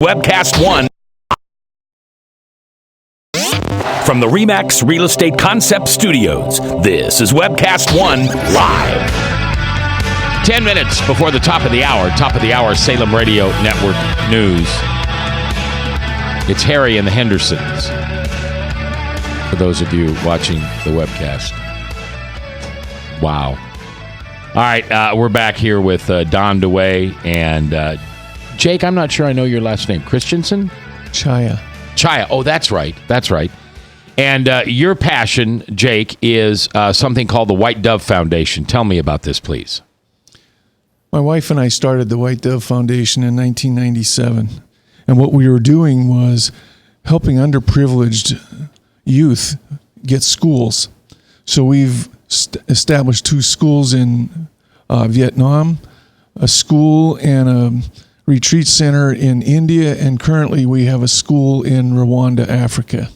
Webcast 1 from the RE/MAX Real Estate Concept Studios. This is Webcast 1 Live. 10 minutes before the top of the hour, Salem Radio Network News. It's Harry and the Hendersons, for those of you watching the webcast. Wow. All right, we're back here with Don DeWay and Jake. I'm not sure I know your last name. Christensen? Chaya. Oh, that's right. And your passion, Jake, is something called the White Dove Foundation. Tell me about this, please. My wife and I started the White Dove Foundation in 1997. And what we were doing was helping underprivileged youth get schools. So we've established 2 schools in Vietnam, a school and a retreat center in India, and currently we have a school in Rwanda, Africa.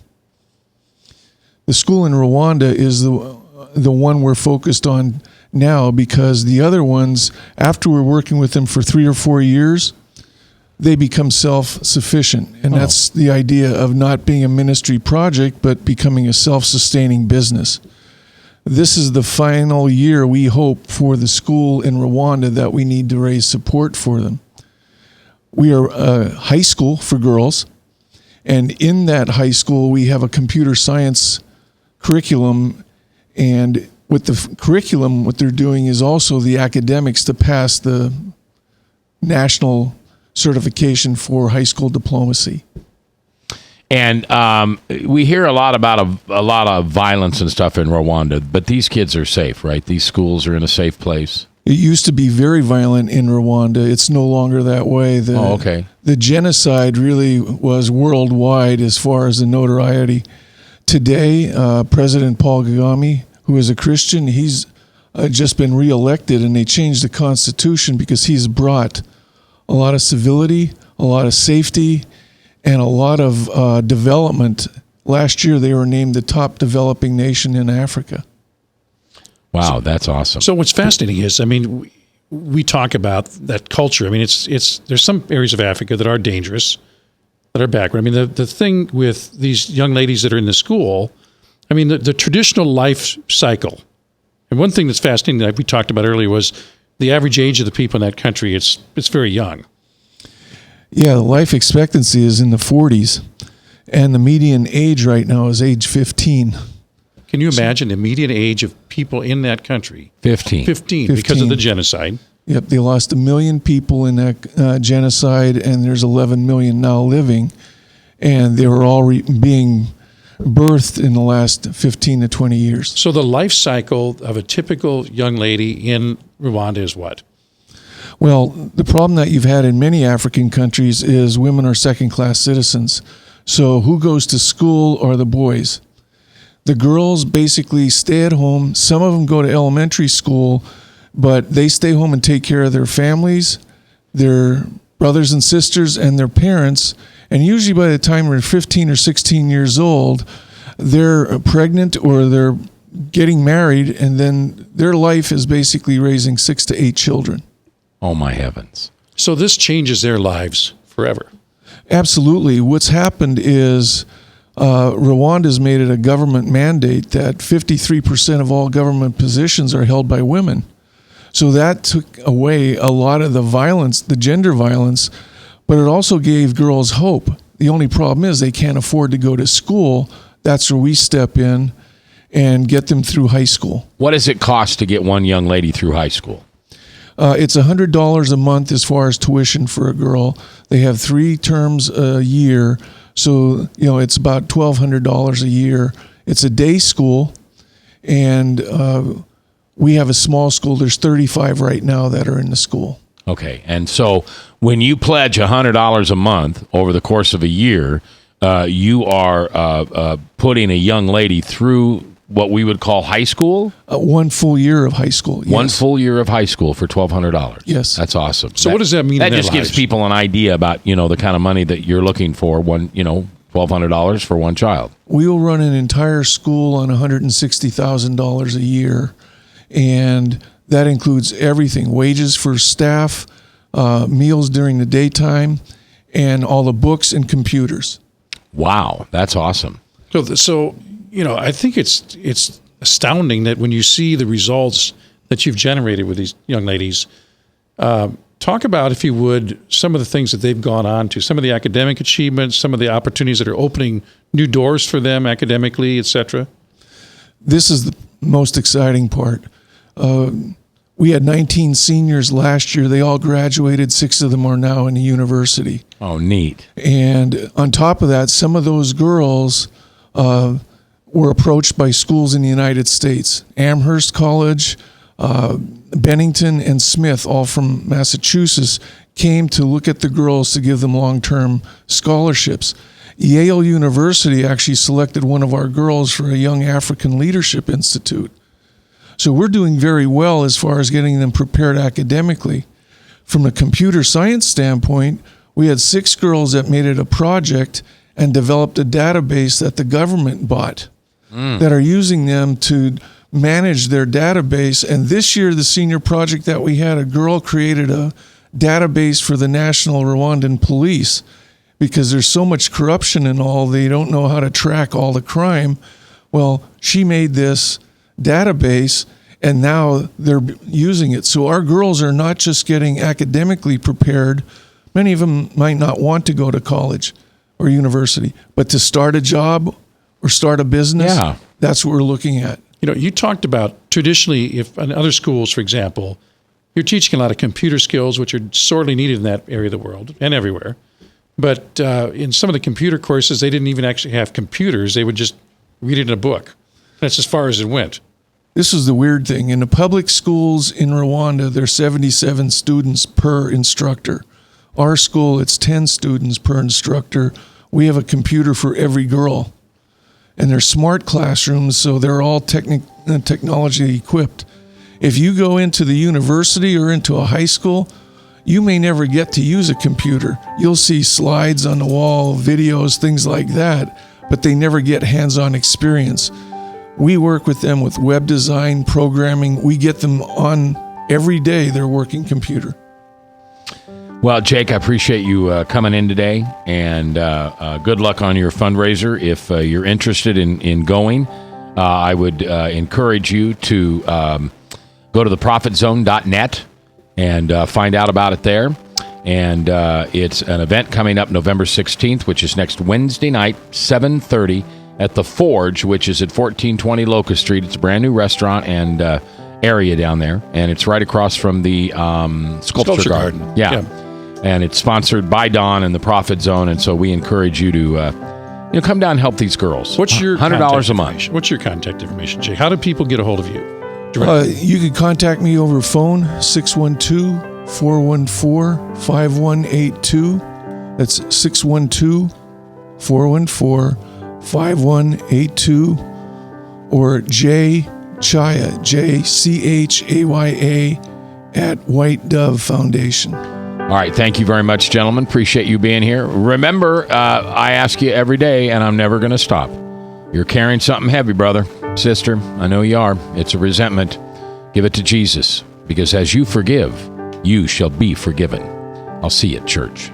The school in Rwanda is the one we're focused on now, because the other ones, after we're working with them for 3 or 4 years, they become self-sufficient. And that's the idea of not being a ministry project, but becoming a self-sustaining business. This is the final year, we hope, for the school in Rwanda that we need to raise support for them. We are a high school for girls, and in that high school we have a computer science curriculum, and with the curriculum what they're doing is also the academics to pass the national certification for high school diplomacy. And we hear a lot about a lot of violence and stuff in Rwanda, but these kids are safe, right? These schools are in a safe place. It used to be very violent in Rwanda. It's no longer that way. The genocide really was worldwide as far as the notoriety. Today, President Paul Kagame, who is a Christian, he's just been reelected, and they changed the constitution because he's brought a lot of civility, a lot of safety, and a lot of development. Last year, they were named the top developing nation in Africa. Wow, that's awesome. So what's fascinating is, I mean, we talk about that culture. I mean, there's some areas of Africa that are dangerous, that are backward. I mean, the thing with these young ladies that are in the school, I mean, the traditional life cycle. And one thing that's fascinating that we talked about earlier was the average age of the people in that country. It's very young. Yeah, the life expectancy is in the 40s, and the median age right now is age 15. Can you imagine the median age of people in that country? 15 because of the genocide. Yep, they lost 1 million people in that genocide, and there's 11 million now living, and they were all being birthed in the last 15 to 20 years. So the life cycle of a typical young lady in Rwanda is what? Well, the problem that you've had in many African countries is women are second-class citizens. So who goes to school are the boys. The girls basically stay at home. Some of them go to elementary school, but they stay home and take care of their families, their brothers and sisters, and their parents. And usually by the time they're 15 or 16 years old, they're pregnant or they're getting married, and then their life is basically raising 6 to 8 children. Oh, my heavens. So this changes their lives forever. Absolutely. What's happened is Rwanda's made it a government mandate that 53% of all government positions are held by women. So that took away a lot of the violence, the gender violence, but it also gave girls hope. The only problem is they can't afford to go to school. That's where we step in and get them through high school. What does it cost to get one young lady through high school? It's $100 a month as far as tuition for a girl. They have 3 terms a year. So, it's about $1,200 a year. It's a day school, and we have a small school. There's 35 right now that are in the school. Okay, and so when you pledge $100 a month over the course of a year, you are putting a young lady through what we would call high school? 1 full year of high school, yes. 1 full year of high school for $1,200. Yes. That's awesome. So what does that mean That in their just gives lives? people an idea about, the kind of money that you're looking for when, $1,200 for one child. We will run an entire school on $160,000 a year, and that includes everything: wages for staff, meals during the daytime, and all the books and computers. Wow, that's awesome. So I think it's astounding that when you see the results that you've generated with these young ladies, talk about, if you would, some of the things that they've gone on to, some of the academic achievements, some of the opportunities that are opening new doors for them academically, et cetera. This is the most exciting part. We had 19 seniors last year. They all graduated. 6 of them are now in the university. Oh, neat. And on top of that, some of those girls were approached by schools in the United States. Amherst College, Bennington, and Smith, all from Massachusetts, came to look at the girls to give them long-term scholarships. Yale University actually selected one of our girls for a Young African Leadership Institute. So we're doing very well as far as getting them prepared academically. From a computer science standpoint, we had 6 girls that made it a project and developed a database that the government bought that are using them to manage their database. And this year, the senior project that we had, a girl created a database for the National Rwandan Police because there's so much corruption and all, they don't know how to track all the crime. Well, she made this database and now they're using it. So our girls are not just getting academically prepared. Many of them might not want to go to college or university, but to start a job or start a business, that's what we're looking at. You talked about traditionally, if in other schools, for example, you're teaching a lot of computer skills, which are sorely needed in that area of the world and everywhere. But in some of the computer courses, they didn't even actually have computers. They would just read it in a book. That's as far as it went. This is the weird thing. In the public schools in Rwanda, there's 77 students per instructor. Our school, it's 10 students per instructor. We have a computer for every girl. And they're smart classrooms, so they're all technology equipped. If you go into the university or into a high school, you may never get to use a computer. You'll see slides on the wall, videos, things like that, but they never get hands-on experience. We work with them with web design, programming. We get them on every day their working computer. Well, Jake, I appreciate you coming in today, and good luck on your fundraiser. If you're interested in going, I would encourage you to go to theprofitzone.net and find out about it there. And it's an event coming up November 16th, which is next Wednesday night, 7:30 at The Forge, which is at 1420 Locust Street. It's a brand new restaurant and area down there, and it's right across from the Sculpture Garden. Yeah. And it's sponsored by Don and the Profit Zone, and so we encourage you to come down and help these girls. What's your $100 a month? What's your contact information, Jay? How do people get a hold of you? You can contact me over phone, 612-414-5182. That's 612-414-5182. Or Jay Chaya, JCHAYA at White Dove Foundation. All right. Thank you very much, gentlemen. Appreciate you being here. Remember, I ask you every day, and I'm never going to stop. You're carrying something heavy, brother, sister. I know you are. It's a resentment. Give it to Jesus, because as you forgive, you shall be forgiven. I'll see you at church.